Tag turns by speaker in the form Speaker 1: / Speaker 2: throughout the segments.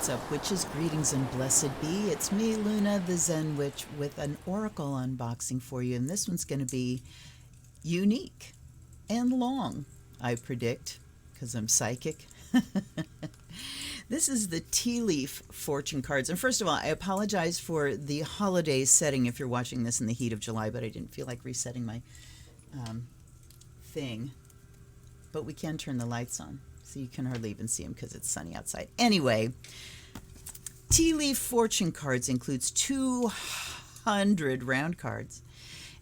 Speaker 1: What's up, witches? Greetings and blessed be. It's me, Luna, the Zen Witch, with an oracle unboxing for you. And this one's going to be unique and long, I predict, because I'm psychic. This is the tea leaf fortune cards. And first of all, I apologize for the holiday setting if you're watching this in the heat of July, but I didn't feel like resetting my thing. But we can turn the lights on, so you can hardly even see them because it's sunny outside. Anyway, tea leaf fortune cards includes 200 round cards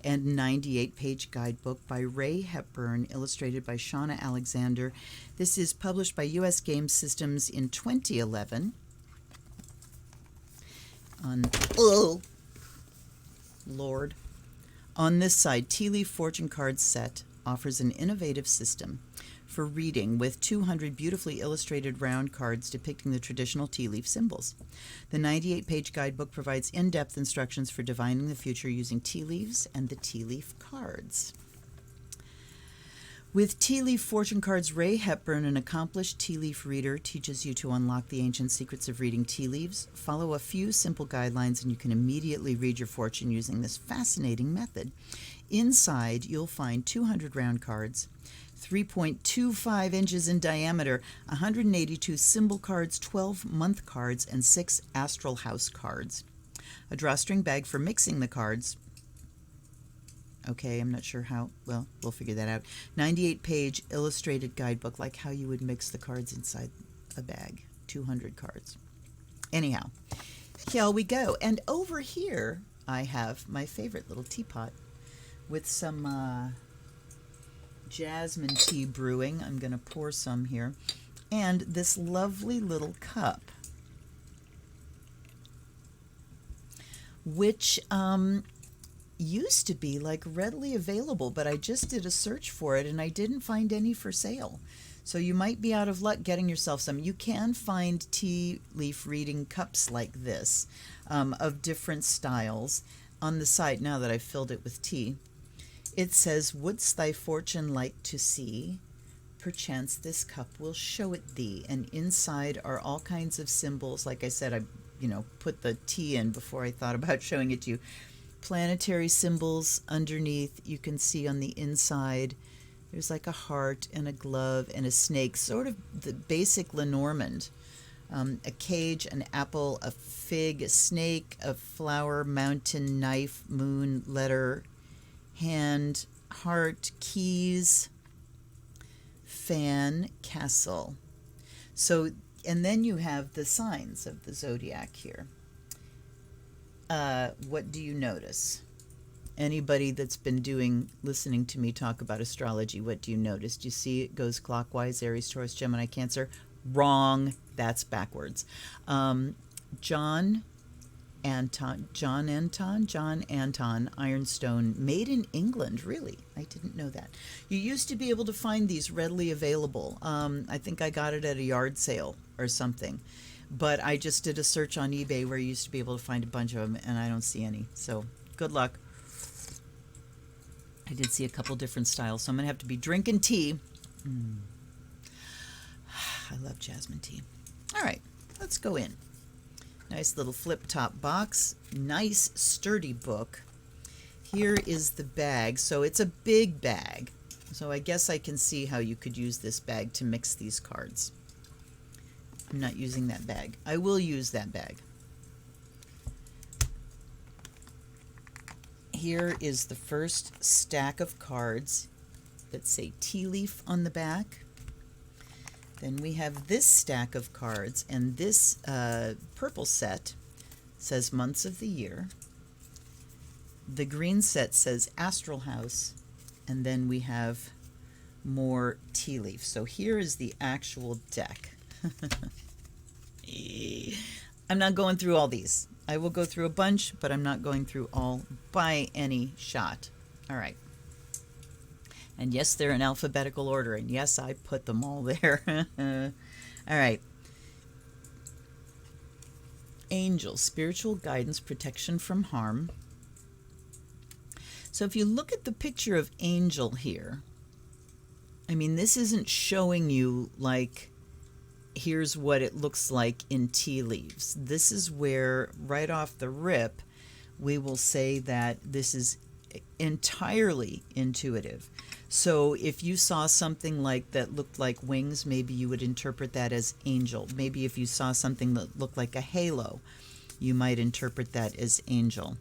Speaker 1: and 98-page guidebook by Ray Hepburn, illustrated by Shawna Alexander. This is published by U.S. Game Systems in 2011. Oh, Lord. On this side, Tea Leaf Fortune Card Set offers an innovative system for reading with 200 beautifully illustrated round cards depicting the traditional tea leaf symbols. The 98-page guidebook provides in-depth instructions for divining the future using tea leaves and the tea leaf cards. With Tea Leaf Fortune Cards, Ray Hepburn, an accomplished tea leaf reader, teaches you to unlock the ancient secrets of reading tea leaves. Follow a few simple guidelines and you can immediately read your fortune using this fascinating method. Inside, you'll find 200 round cards, 3.25 inches in diameter, 182 symbol cards, 12 month cards, and 6 astral house cards. A drawstring bag for mixing the cards. Okay, I'm not sure how. Well, we'll figure that out. 98-page illustrated guidebook, like how you would mix the cards inside a bag. 200 cards. Anyhow, here we go. And over here, I have my favorite little teapot with some jasmine tea brewing. I'm going to pour some here. And this lovely little cup, which used to be like readily available, but I just did a search for it and I didn't find any for sale. So you might be out of luck getting yourself some. You can find tea leaf reading cups like this of different styles. On the side, now that I've filled it with tea, it says, "Wouldst thy fortune like to see? Perchance this cup will show it thee." And inside are all kinds of symbols. Like I said, I put the tea in before I thought about showing it to you. Planetary symbols underneath. You can see on the inside there's like a heart and a glove and a snake, sort of the basic Lenormand. A cage, an apple, a fig, a snake, a flower, mountain, knife, moon, letter, hand, heart, keys, fan, castle. So, and then you have the signs of the zodiac here. What do you notice? Anybody that's been listening to me talk about astrology, what do you notice? Do you see it goes clockwise? Aries, Taurus, Gemini, Cancer? Wrong. That's backwards. John Anton, Ironstone, made in England. Really? I didn't know that. You used to be able to find these readily available. I think I got it at a yard sale or something. But I just did a search on eBay where you used to be able to find a bunch of them, and I don't see any. So good luck. I did see a couple different styles, so I'm going to have to be drinking tea. I love jasmine tea. All right, let's go in. Nice little flip-top box. Nice, sturdy book. Here is the bag. So it's a big bag. So I guess I can see how you could use this bag to mix these cards. I'm not using that bag. I will use that bag. Here is the first stack of cards that say tea leaf on the back. Then we have this stack of cards, and this purple set says months of the year. The green set says astral house, and then we have more tea leaf. So here is the actual deck. I'm not going through all these. I will go through a bunch, but I'm not going through all by any shot. All right. And yes, they're in alphabetical order. And yes, I put them all there. All right. Angel, spiritual guidance, protection from harm. So if you look at the picture of angel here, I mean, this isn't showing you like here's what it looks like in tea leaves. This is where, right off the rip, we will say that this is entirely intuitive. So if you saw something like that looked like wings, maybe you would interpret that as angel. Maybe if you saw something that looked like a halo, you might interpret that as angel.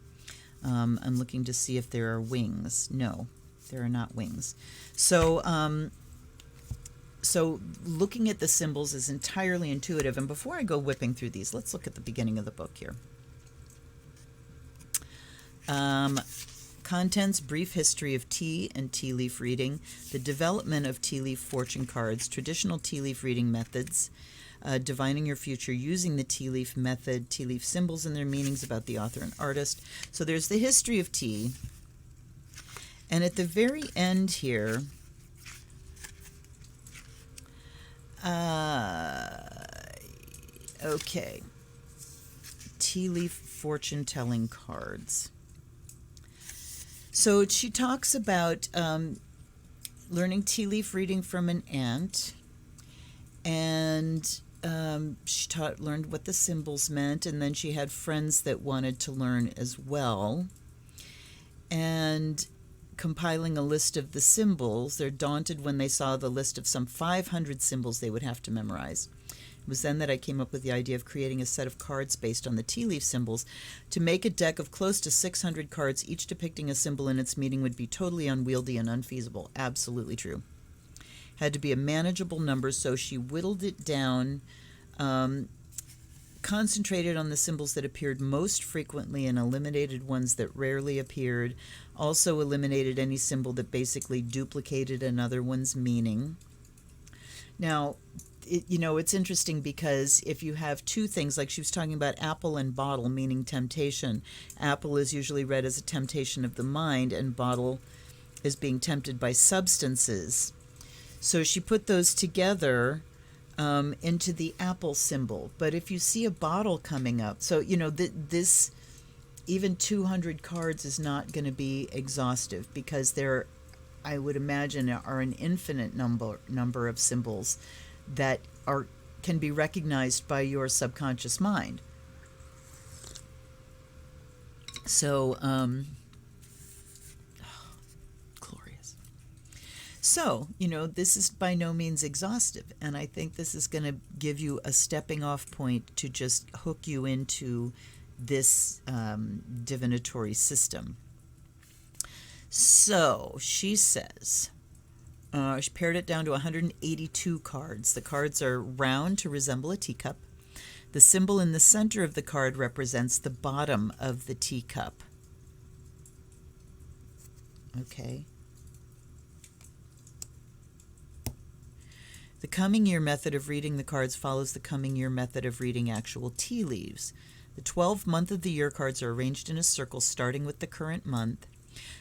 Speaker 1: I'm looking to see if there are wings. No, there are not wings. So so looking at the symbols is entirely intuitive. And before I go whipping through these, let's look at the beginning of the book here. Contents: brief history of tea and tea leaf reading, the development of tea leaf fortune cards, traditional tea leaf reading methods, divining your future using the tea leaf method, tea leaf symbols and their meanings about the author and artist. So there's the history of tea. And at the very end here, okay, tea leaf fortune telling cards. So she talks about learning tea leaf reading from an aunt, and she learned what the symbols meant, and then she had friends that wanted to learn as well. And compiling a list of the symbols, they're daunted when they saw the list of some 500 symbols they would have to memorize. It was then that I came up with the idea of creating a set of cards based on the tea leaf symbols. To make a deck of close to 600 cards, each depicting a symbol and its meaning, would be totally unwieldy and unfeasible. Absolutely true. Had to be a manageable number, so she whittled it down, concentrated on the symbols that appeared most frequently and eliminated ones that rarely appeared. Also eliminated any symbol that basically duplicated another one's meaning. Now, it's interesting because if you have two things, like she was talking about apple and bottle, meaning temptation. Apple is usually read as a temptation of the mind, and bottle is being tempted by substances. So she put those together into the apple symbol. But if you see a bottle coming up, so, this, even 200 cards is not going to be exhaustive, because there, I would imagine, are an infinite number of symbols that can be recognized by your subconscious mind. So, glorious. So, this is by no means exhaustive, and I think this is going to give you a stepping off point to just hook you into this divinatory system. So, she says, she pared it down to 182 cards. The cards are round to resemble a teacup. The symbol in the center of the card represents the bottom of the teacup. Okay. The coming year method of reading the cards follows the coming year method of reading actual tea leaves. The 12th month of the year cards are arranged in a circle starting with the current month.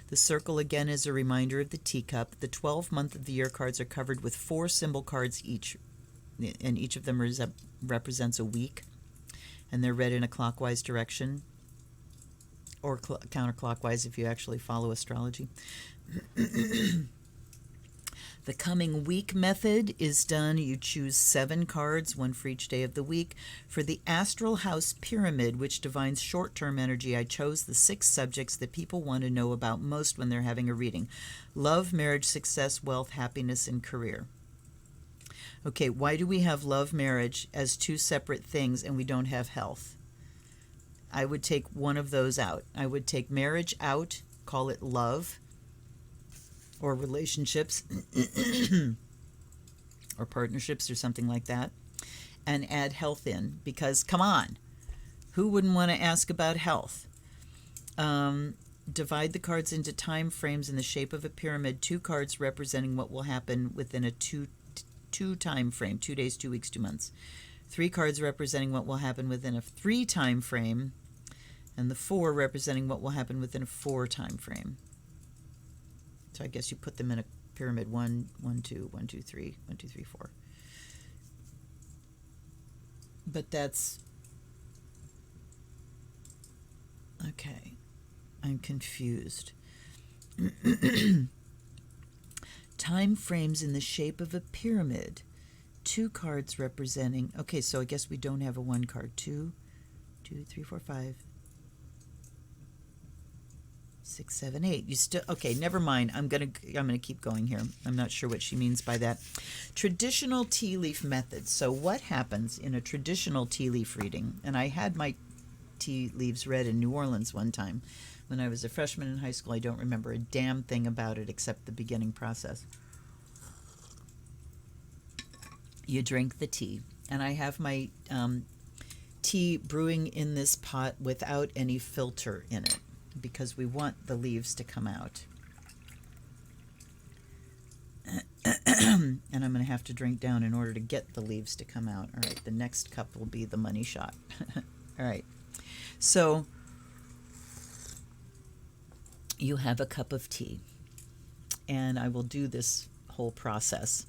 Speaker 1: The circle again is a reminder of the teacup. The 12th month of the year cards are covered with 4 symbol cards each, and each of them represents a week, and they're read in a clockwise direction, or counterclockwise if you actually follow astrology. The coming week method is done. You choose 7 cards, 1 for each day of the week. For the astral house pyramid, which divines short-term energy, I chose the 6 subjects that people want to know about most when they're having a reading: love, marriage, success, wealth, happiness, and career. Okay, why do we have love, marriage as 2 separate things and we don't have health? I would take one of those out. I would take marriage out, call it love, or relationships, or partnerships, or something like that, and add health in, because, come on, who wouldn't want to ask about health? Divide the cards into time frames in the shape of a pyramid, 2 cards representing what will happen within a two time frame, 2 days, 2 weeks, 2 months. 3 cards representing what will happen within a 3 time frame, and the 4 representing what will happen within a 4 time frame. So I guess you put them in a pyramid: 1, 1, 2, 1, 2, 3, 1, 2, 3, 4. But that's okay. I'm confused. Time frames in the shape of a pyramid. 2 cards representing, okay, so I guess we don't have a 1 card. 2, 3, 4, 5, 6, 7, 8. You still, okay, never mind. I'm gonna keep going here. I'm not sure what she means by that. Traditional tea leaf methods. So what happens in a traditional tea leaf reading? And I had my tea leaves read in New Orleans one time when I was a freshman in high school. I don't remember a damn thing about it except the beginning process. You drink the tea, and I have my tea brewing in this pot without any filter in it, because we want the leaves to come out. And I'm going to have to drink down in order to get the leaves to come out. All right, the next cup will be the money shot. All right, so you have a cup of tea, and I will do this whole process.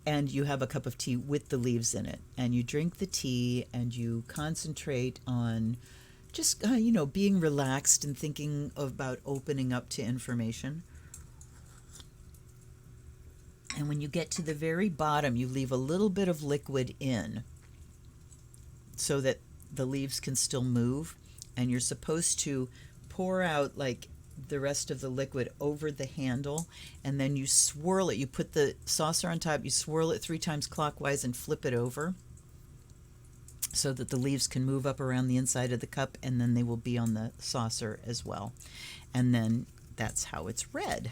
Speaker 1: And you have a cup of tea with the leaves in it, and you drink the tea, and you concentrate on just, being relaxed and thinking about opening up to information. And when you get to the very bottom, you leave a little bit of liquid in so that the leaves can still move, and you're supposed to pour out like the rest of the liquid over the handle, and then you swirl it. You put the saucer on top, you swirl it 3 times clockwise and flip it over so that the leaves can move up around the inside of the cup, and then they will be on the saucer as well. And then that's how it's read.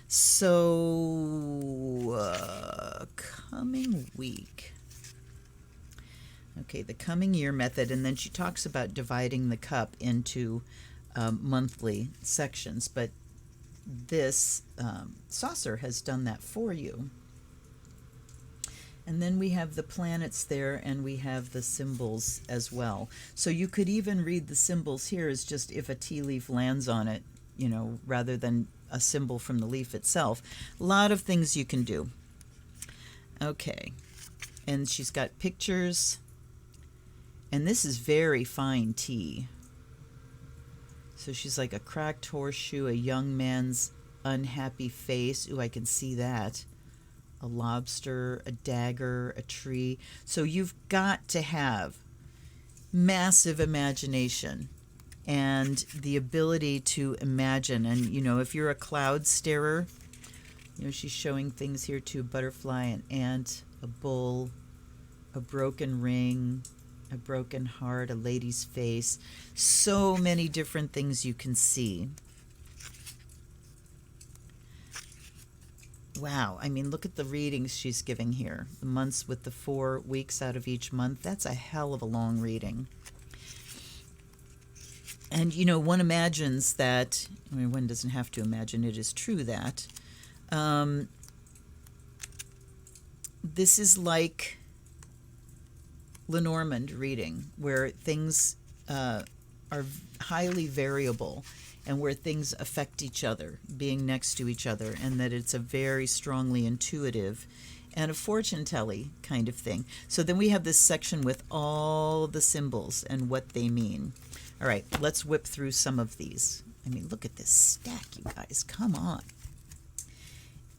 Speaker 1: So, coming week. Okay, the coming year method, and then she talks about dividing the cup into monthly sections, but this saucer has done that for you. And then we have the planets there, and we have the symbols as well. So you could even read the symbols here as just if a tea leaf lands on it, rather than a symbol from the leaf itself. A lot of things you can do. Okay, and she's got pictures, and this is very fine tea. So she's like a cracked horseshoe, a young man's unhappy face. Ooh, I can see that. A lobster, a dagger, a tree. So you've got to have massive imagination and the ability to imagine. And, if you're a cloud starer, she's showing things here too. A butterfly, an ant, a bull, a broken ring, a broken heart, a lady's face. So many different things you can see. Wow, look at the readings she's giving here. The months with the 4 weeks out of each month. That's a hell of a long reading. And, one imagines that, one doesn't have to imagine, it is true that this is like Lenormand reading, where things are highly variable, and where things affect each other, being next to each other, and that it's a very strongly intuitive and a fortune-telling kind of thing. So then we have this section with all the symbols and what they mean. All right, let's whip through some of these. Look at this stack, you guys. Come on.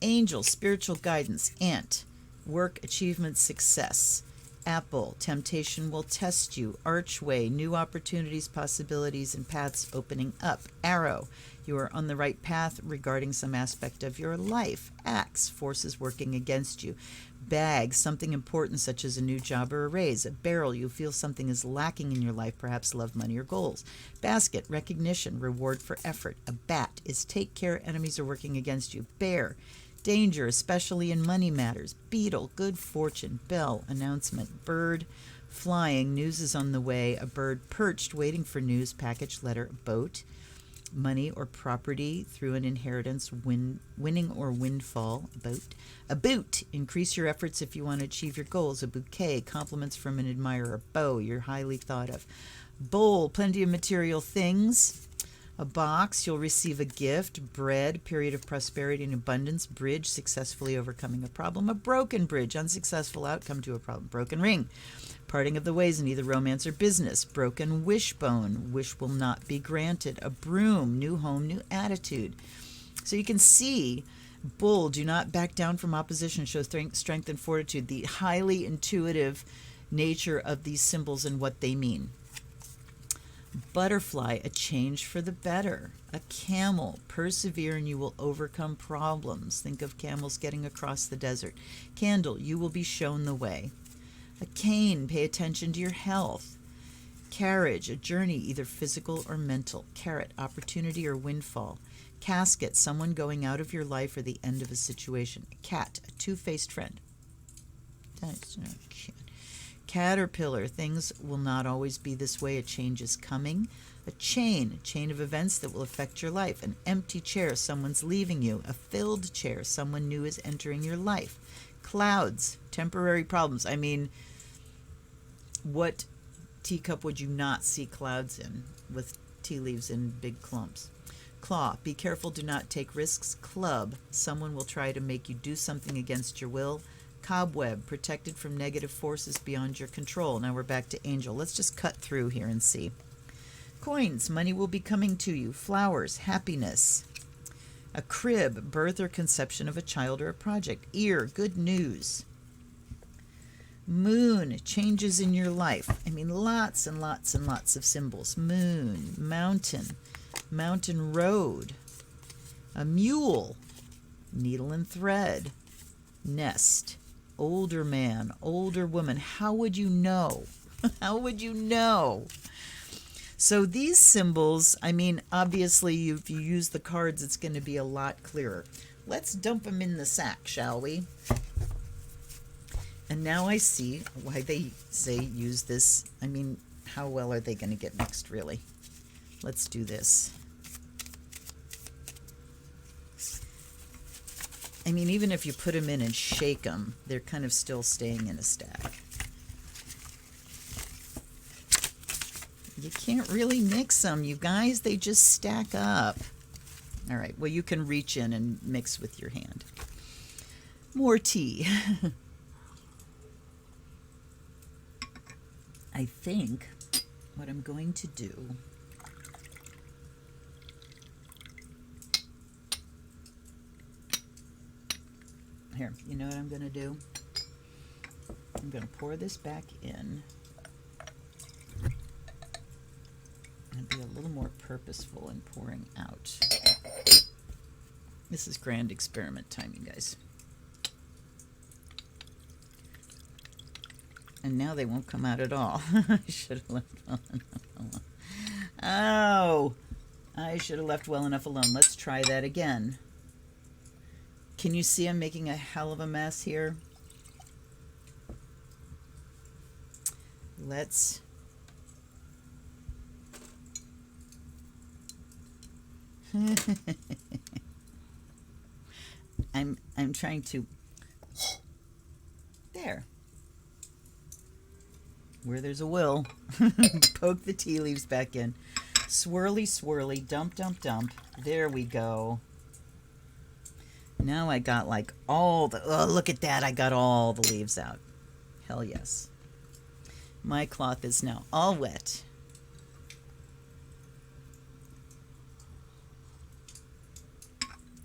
Speaker 1: Angel, spiritual guidance. Ant, work, achievement, success. Apple, temptation will test you. Archway, new opportunities, possibilities, and paths opening up. Arrow, you are on the right path regarding some aspect of your life. Axe, forces working against you. Bag, something important such as a new job or a raise. A barrel, you feel something is lacking in your life, perhaps love, money, or goals. Basket, recognition, reward for effort. A bat is take care, enemies are working against you. Bear, danger, especially in money matters. Beetle, good fortune. Bell, announcement. Bird, flying, news is on the way. A bird perched, waiting for news, package, letter. Boat, money or property through an inheritance, winning or windfall. A boot, increase your efforts if you want to achieve your goals. A bouquet, compliments from an admirer. Bow, you're highly thought of. Bowl, plenty of material things. A box, you'll receive a gift. Bread, period of prosperity and abundance. Bridge, successfully overcoming a problem. A broken bridge, unsuccessful outcome to a problem. Broken ring, parting of the ways in either romance or business. Broken wishbone, wish will not be granted. A broom, new home, new attitude. So you can see Bull, do not back down from opposition. Show strength and fortitude. The highly intuitive nature of these symbols and what they mean. Butterfly, a change for the better. A camel, persevere and you will overcome problems. Think of camels getting across the desert. Candle, you will be shown the way. A cane, pay attention to your health. Carriage, a journey, either physical or mental. Carrot, opportunity or windfall. Casket, someone going out of your life or the end of a situation. Cat, a two-faced friend. Caterpillar, things will not always be this way. A change is coming. A chain of events that will affect your life. An empty chair, someone's leaving you. A filled chair, someone new is entering your life. Clouds, temporary problems. I mean, what teacup would you not see clouds in with tea leaves in big clumps? Claw, be careful, do not take risks. Club, someone will try to make you do something against your will. Cobweb, protected from negative forces beyond your control. Now we're back to Angel. Let's just cut through here and see. Coins, money will be coming to you. Flowers, happiness. A crib, birth or conception of a child or a project. Ear, good news. Moon, changes in your life. I mean, lots and lots and lots of symbols. Moon, mountain, mountain road. A mule, needle and thread. Nest, older man, older woman. How would you know? How would you know? So these symbols, I mean, obviously, if you use the cards, it's going to be a lot clearer. Let's dump them in the sack, shall we? And now I see why they say use this. I mean, how well are they going to get mixed, really? Let's do this. I mean, even if you put them in and shake them, they're kind of still staying in a stack. You can't really mix them, you guys. They just stack up. All right, well, you can reach in and mix with your hand. More tea. I think what I'm going to do here, you know what I'm going to do? I'm going to pour this back in and be a little more purposeful in pouring out. This is grand experiment time, you guys. And now they won't come out at all. I should have left well enough alone. Oh, I should have left well enough alone. Let's try that again. Can you see I'm making a hell of a mess here? Let's... I'm trying to... There. Where there's a will. Poke the tea leaves back in. Swirly, swirly, dump, dump, dump. There we go. Now I got like all the... Oh, look at that. I got all the leaves out. Hell yes. My cloth is now all wet.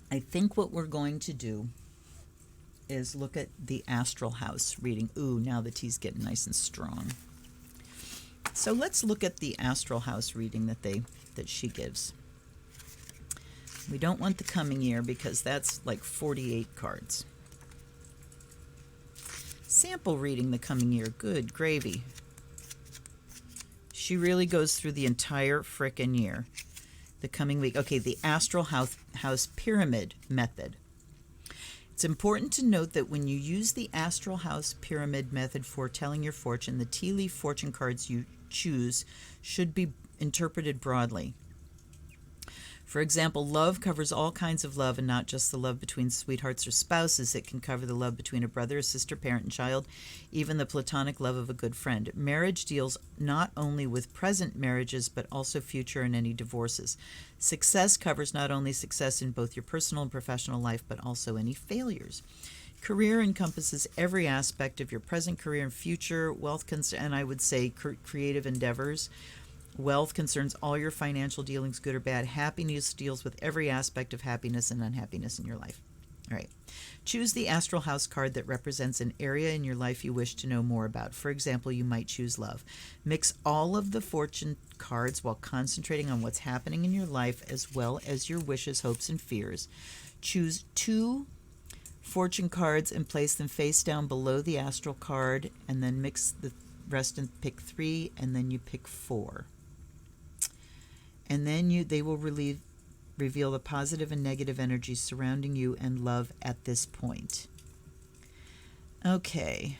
Speaker 1: I think what we're going to do is look at the astral house reading. Ooh, now the tea's getting nice and strong. So let's look at the astral house reading that she gives. We don't want the coming year because that's like 48 cards. Sample reading the coming year. Good gravy. She really goes through the entire frickin' year. The coming week. Okay, the astral house pyramid method. It's important to note that when you use the astral house pyramid method for telling your fortune, the tea leaf fortune cards you choose should be interpreted broadly. For example, love covers all kinds of love and not just the love between sweethearts or spouses. It can cover the love between a brother, a sister, parent, and child, even the platonic love of a good friend. Marriage deals not only with present marriages, but also future and any divorces. Success covers not only success in both your personal and professional life, but also any failures. Career encompasses every aspect of your present career and future. Wealth, and I would say creative endeavors. Wealth concerns all your financial dealings, good or bad. Happiness deals with every aspect of happiness and unhappiness in your life. All right. Choose the astral house card that represents an area in your life you wish to know more about. For example, you might choose love. Mix all of the fortune cards while concentrating on what's happening in your life as well as your wishes, hopes, and fears. Choose 2 fortune cards and place them face down below the astral card, and then mix the rest and pick 3, and then you pick 4. And then they will reveal the positive and negative energies surrounding you and love at this point. Okay.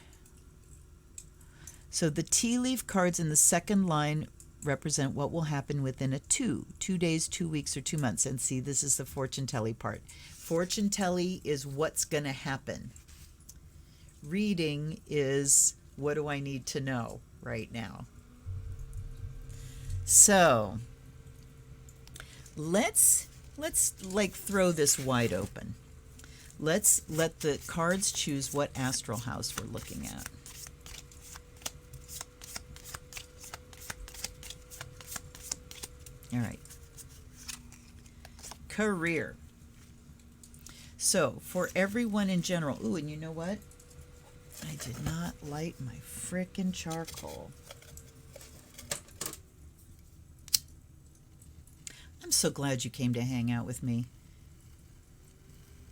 Speaker 1: So the tea leaf cards in the second line represent what will happen within a 2 days, 2 weeks, or 2 months. And see, this is the fortune telly part. Fortune telly is what's going to happen. Reading is what do I need to know right now. So let's like throw this wide open. Let's let the cards choose what astral house we're looking at. All right. Career. So for everyone in general, ooh, and you know what? I did not light my frickin' charcoal. I'm so glad you came to hang out with me,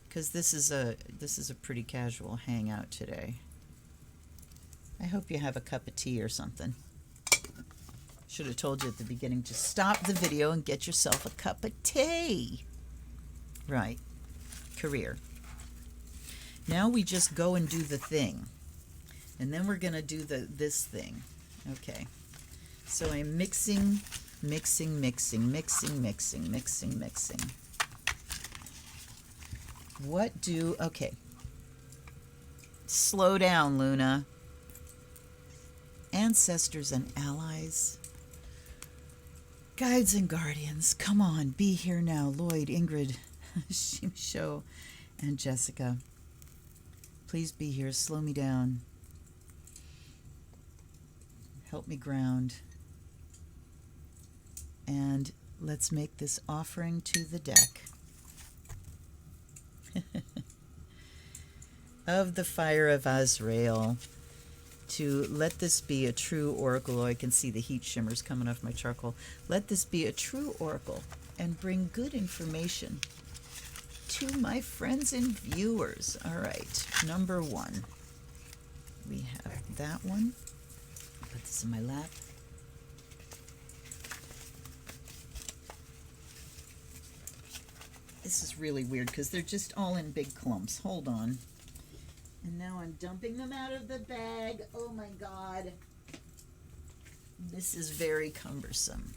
Speaker 1: because this is a pretty casual hangout today. I hope you have a cup of tea or something. Should have told you at the beginning, just stop the video and get yourself a cup of tea. Right. Career. Now we just go and do the thing. And then we're going to do this thing. Okay. So I'm mixing. Okay. Slow down, Luna. Ancestors and allies. Guides and guardians, come on, be here now. Lloyd, Ingrid, Shimsho, and Jessica. Please be here. Slow me down. Help me ground. And let's make this offering to the deck. Of the fire of Azrael. To let this be a true oracle. Oh, I can see the heat shimmers coming off my charcoal. Let this be a true oracle and bring good information to my friends and viewers. All right, number 1. We have that one. Put this in my lap. This is really weird because they're just all in big clumps. Hold on. And now I'm dumping them out of the bag. Oh my God. This is very cumbersome.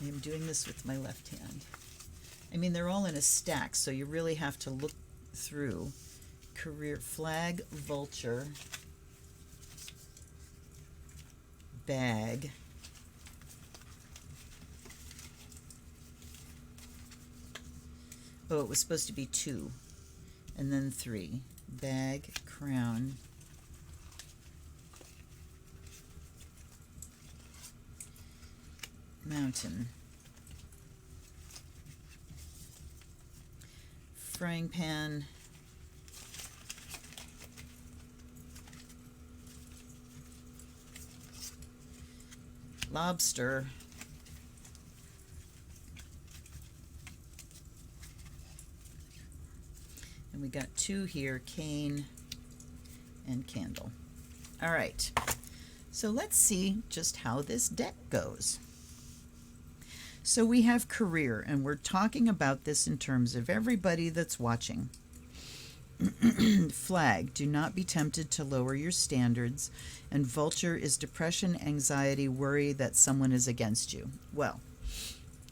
Speaker 1: I'm doing this with my left hand. I mean, they're all in a stack, so you really have to look through. Career flag, vulture, bag, oh, it was supposed to be 2, and then 3. Bag, crown, mountain, frying pan, lobster, and we got 2 here, cane and candle. All right, so let's see just how this deck goes. So we have career, and we're talking about this in terms of everybody that's watching. Flag, do not be tempted to lower your standards. And vulture is depression, anxiety, worry that someone is against you. Well,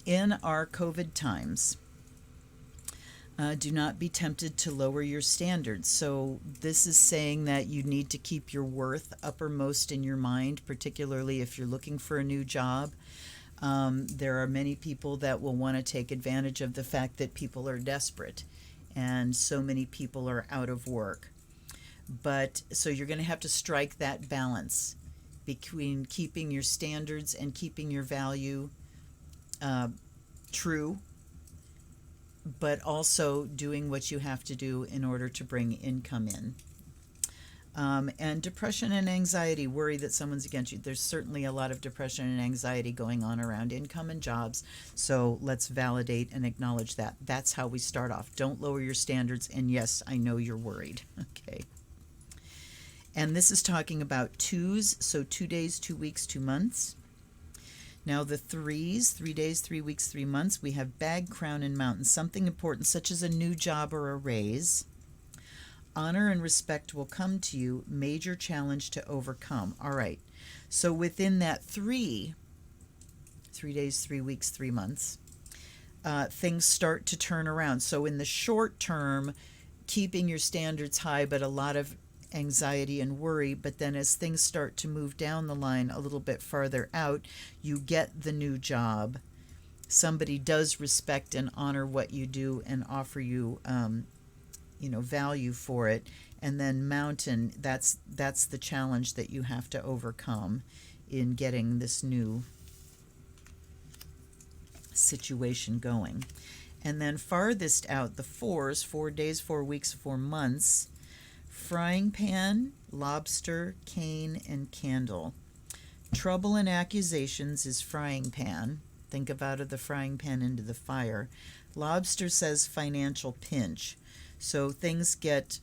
Speaker 1: in our COVID times, do not be tempted to lower your standards. So this is saying that you need to keep your worth uppermost in your mind, particularly if you're looking for a new job. There are many people that will want to take advantage of the fact that people are desperate and so many people are out of work. But so you're going to have to strike that balance between keeping your standards and keeping your value true, but also doing what you have to do in order to bring income in. And depression and anxiety, worry that someone's against you. There's certainly a lot of depression and anxiety going on around income and jobs. So let's validate and acknowledge that. That's how we start off. Don't lower your standards. And yes, I know you're worried. Okay. And this is talking about twos. So 2 days, 2 weeks, 2 months. Now the threes, 3 days, 3 weeks, 3 months. We have bag, crown, and mountain. Something important such as a new job or a raise. Honor and respect will come to you. Major challenge to overcome. All right. So within that 3 days, 3 weeks, 3 months, things start to turn around. So in the short term, keeping your standards high, but a lot of anxiety and worry. But then as things start to move down the line a little bit farther out, you get the new job. Somebody does respect and honor what you do and offer you value for it. And then mountain, that's the challenge that you have to overcome in getting this new situation going. And then farthest out, the fours, 4 days, 4 weeks, 4 months, frying pan, lobster, cane, and candle. Trouble and accusations is frying pan. Think of out of the frying pan into the fire. Lobster says financial pinch. So things get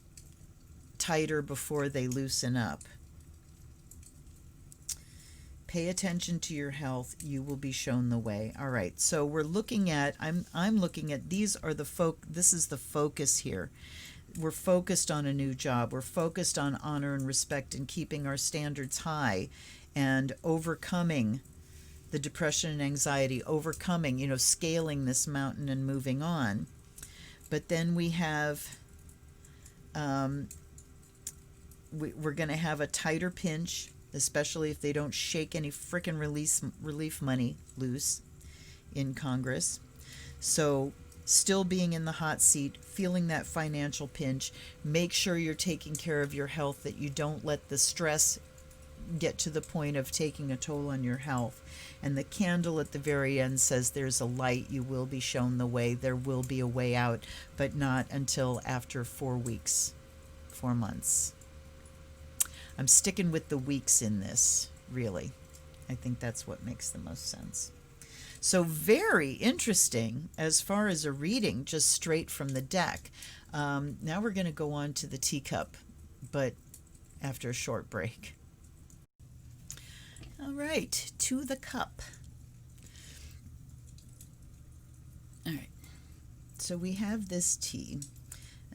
Speaker 1: tighter before they loosen up. Pay attention to your health. You will be shown the way. All right. So we're looking at, I'm looking at, these are this is the focus here. We're focused on a new job. We're focused on honor and respect and keeping our standards high and overcoming the depression and anxiety, overcoming, scaling this mountain and moving on. But then we have, we're going to have a tighter pinch, especially if they don't shake any frickin' relief money loose in Congress. So still being in the hot seat, feeling that financial pinch, make sure you're taking care of your health, that you don't let the stress get to the point of taking a toll on your health. And the candle at the very end says there's a light. You will be shown the way. There will be a way out, but not until after 4 weeks, 4 months. I'm sticking with the weeks in this, really. I think that's what makes the most sense. So very interesting as far as a reading, just straight from the deck. Now we're going to go on to the teacup, but after a short break. All right, to the cup. All right, so we have this tea,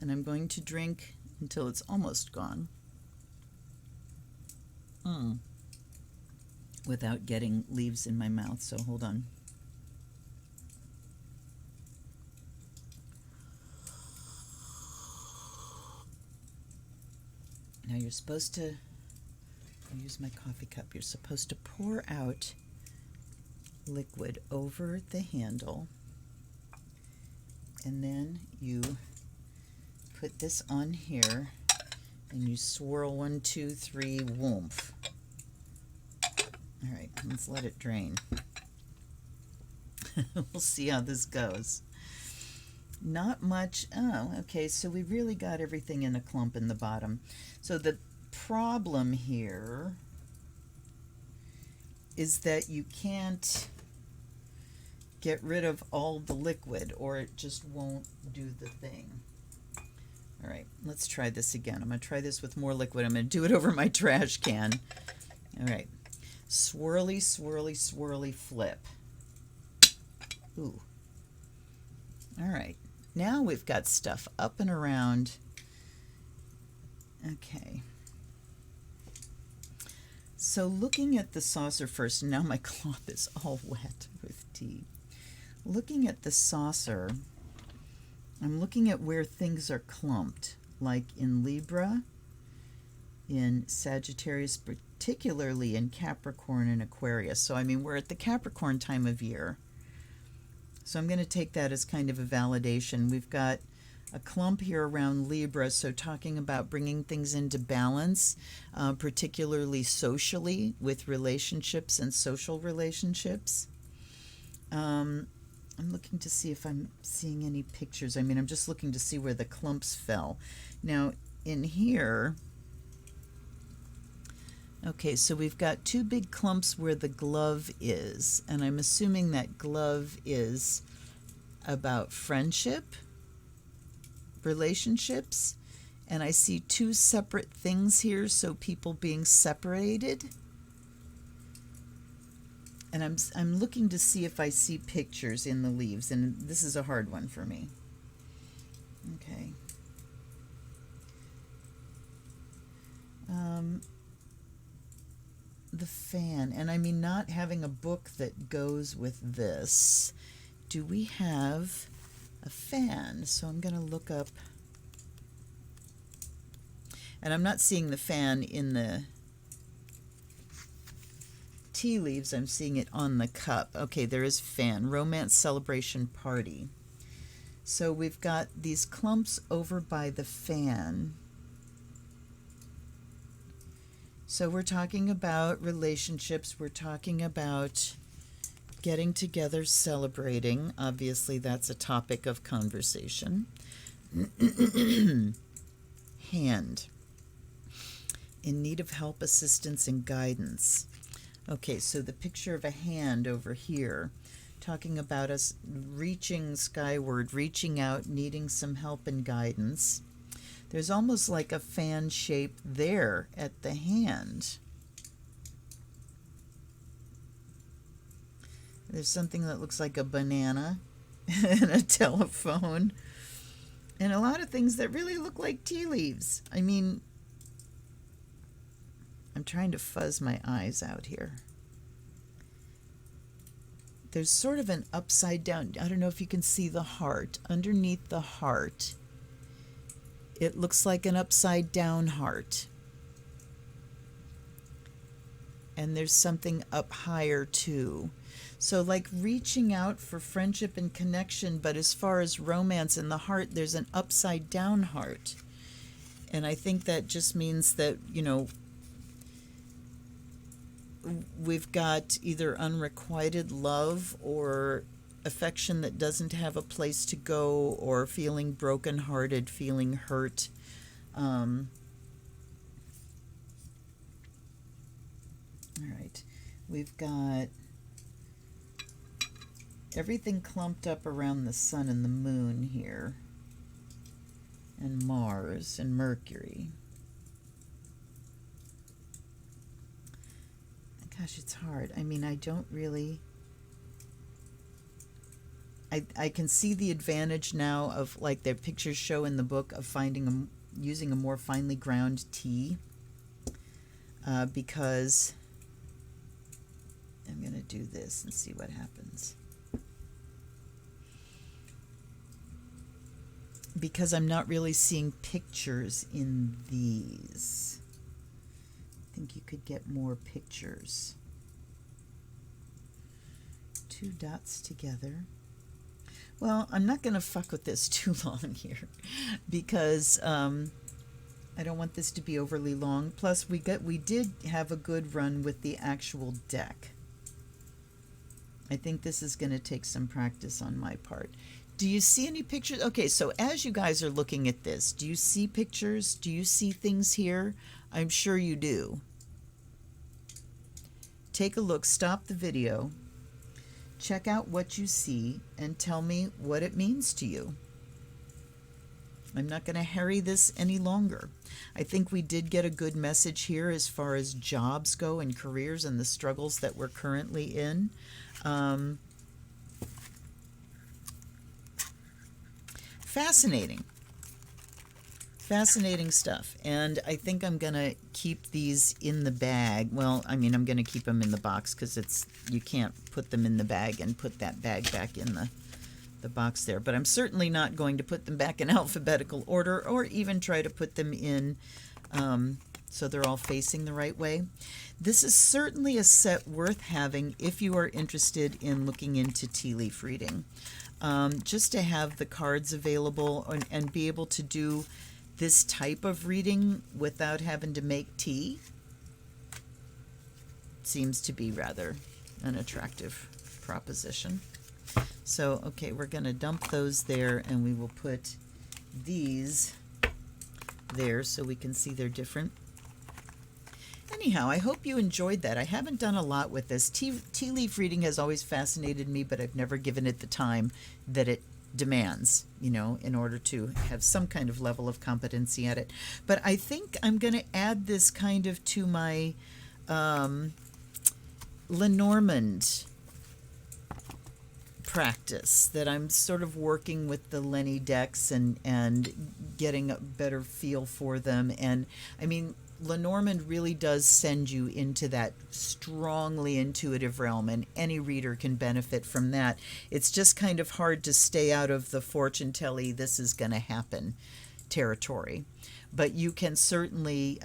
Speaker 1: and I'm going to drink until it's almost gone. Without getting leaves in my mouth, so hold on. Now you're supposed to, I'll use my coffee cup, you're supposed to pour out liquid over the handle, and then you put this on here and you swirl 1, 2, 3, whoomph. All right, let's let it drain. We'll see how this goes. Not much. Oh, okay, so we really got everything in a clump in the bottom. So the problem here is that you can't get rid of all the liquid or it just won't do the thing. All right, let's try this again. I'm going to try this with more liquid. I'm going to do it over my trash can. All right. Swirly, swirly, swirly, flip. Ooh. All right. Now we've got stuff up and around. Okay. So looking at the saucer first, now my cloth is all wet with tea. Looking at the saucer, I'm looking at where things are clumped, like in Libra, in Sagittarius, particularly in Capricorn and Aquarius. So, I mean, we're at the Capricorn time of year. So I'm going to take that as kind of a validation. We've got a clump here around Libra, so talking about bringing things into balance, particularly socially with relationships and social relationships. I'm looking to see if I'm seeing any pictures. I mean, I'm just looking to see where the clumps fell. Now, in here, okay, so we've got two big clumps where the glove is, and I'm assuming that glove is about friendship, relationships, and I see two separate things here, so people being separated. And I'm looking to see if I see pictures in the leaves, and this is a hard one for me. Okay. The fan, and I mean not having a book that goes with this. Do we have a fan? So I'm going to look up, and I'm not seeing the fan in the tea leaves, I'm seeing it on the cup. Okay, there is fan, romance celebration party. So we've got these clumps over by the fan. So we're talking about relationships, we're talking about getting together, celebrating. Obviously, that's a topic of conversation. Hand. In need of help, assistance, and guidance. Okay, so the picture of a hand over here, talking about us reaching skyward, reaching out, needing some help and guidance. There's almost like a fan shape there at the hand. There's something that looks like a banana and a telephone, and a lot of things that really look like tea leaves. I mean, I'm trying to fuzz my eyes out here. There's sort of an upside down, I don't know if you can see the heart. Underneath the heart, it looks like an upside down heart. And there's something up higher too. So like reaching out for friendship and connection, but as far as romance in the heart, there's an upside down heart. And I think that just means that, you know, we've got either unrequited love or affection that doesn't have a place to go, or feeling brokenhearted, feeling hurt. All right, we've got everything clumped up around the sun and the moon here, and Mars and Mercury. Gosh, it's hard. I mean, I don't really... I can see the advantage now of, like their pictures show in the book, of using a more finely ground tea, because I'm going to do this and see what happens. Because I'm not really seeing pictures in these. I think you could get more pictures. Two dots together. Well, I'm not going to fuck with this too long here, because I don't want this to be overly long. Plus, we did have a good run with the actual deck. I think this is going to take some practice on my part. Do you see any pictures? Okay, so as you guys are looking at this, do you see pictures? Do you see things here? I'm sure you do. Take a look, stop the video, check out what you see, and tell me what it means to you. I'm not going to harry this any longer. I think we did get a good message here as far as jobs go and careers and the struggles that we're currently in. Fascinating. Fascinating stuff. And I think I'm going to keep these in the bag. Well, I mean, I'm going to keep them in the box because you can't put them in the bag and put that bag back in the box there. But I'm certainly not going to put them back in alphabetical order, or even try to put them in so they're all facing the right way. This is certainly a set worth having if you are interested in looking into tea leaf reading. Just to have the cards available and be able to do this type of reading without having to make tea seems to be rather an attractive proposition. So, okay, we're going to dump those there, and we will put these there so we can see they're different. Anyhow, I hope you enjoyed that. I haven't done a lot with this. Tea leaf reading has always fascinated me, but I've never given it the time that it demands, in order to have some kind of level of competency at it. But I think I'm going to add this kind of to my Lenormand practice, that I'm sort of working with the Lenny decks and getting a better feel for them. And I mean, Lenormand really does send you into that strongly intuitive realm, and any reader can benefit from that. It's just kind of hard to stay out of the fortune telly, this is going to happen territory. But you can certainly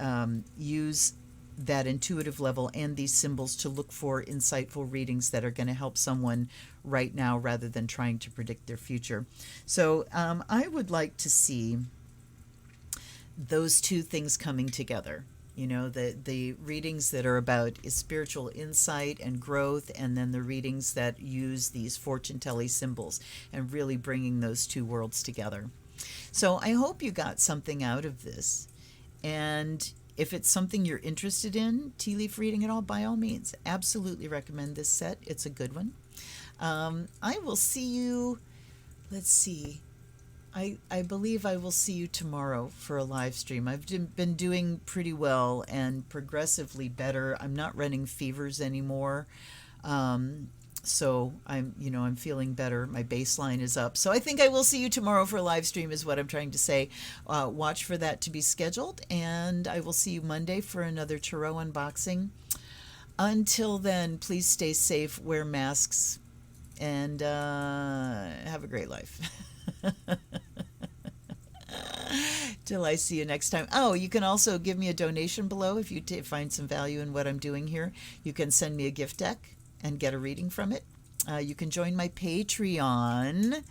Speaker 1: use that intuitive level and these symbols to look for insightful readings that are going to help someone right now rather than trying to predict their future. So I would like to see those two things coming together. The readings that are about spiritual insight and growth, and then the readings that use these fortune telling symbols, and really bringing those two worlds together. So I hope you got something out of this. And if it's something you're interested in, tea leaf reading at all, by all means, absolutely recommend this set. It's a good one. I will see you, let's see, I believe I will see you tomorrow for a live stream. I've been doing pretty well and progressively better. I'm not running fevers anymore. So I'm feeling better. My baseline is up. So I think I will see you tomorrow for a live stream is what I'm trying to say. Watch for that to be scheduled, and I will see you Monday for another tarot unboxing. Until then, please stay safe, wear masks, and have a great life. Till I see you next time. Oh, you can also give me a donation below if you find some value in what I'm doing here. You can send me a gift deck and get a reading from it. You can join my Patreon.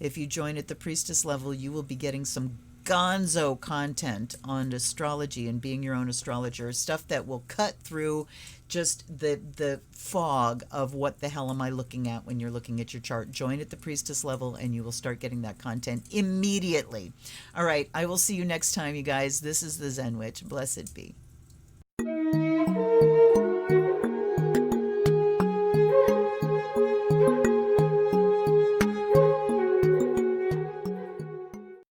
Speaker 1: If you join at the priestess level, you will be getting some gonzo content on astrology and being your own astrologer, stuff that will cut through just the fog of what the hell am I looking at when you're looking at your chart. Join at the priestess level and you will start getting that content immediately. All right, I will see you next time, you guys. This is the Zen Witch. Blessed be.